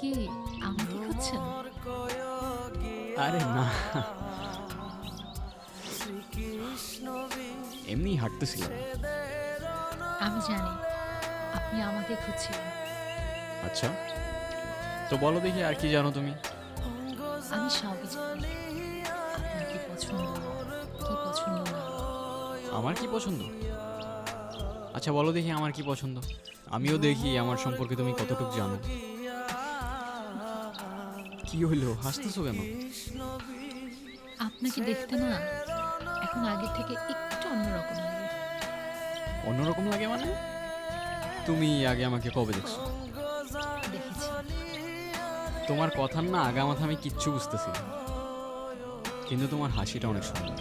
কি আমাকে খুঁজছেন? আরে না, এমনি হাঁটতেছিলাম। আমি জানি আপনি আমাকে খুঁজছিলেন। আচ্ছা, তো বলো দেখি আর কি জানো তুমি? আমি সবই জানি। আপনার কি পছন্দ, কি পছন্দ না। আমার কি পছন্দ? আচ্ছা বলো দেখি আমার কি পছন্দ, আমিও দেখি আমার সম্পর্কে তুমি কতটুকু জানো। কি হইলো, হাসতেছো কেন? আপনাকে দেখতে না এখন আগের থেকে একটু অন্যরকম লাগে। অন্যরকম লাগে মানে? তুমি আগে আমাকে কবে দেখছো? দেখেছি। তোমার কথার না আগামাথা আমি কিচ্ছু বুঝতেছি না, কিন্তু তোমার হাসিটা অনেক সুন্দর।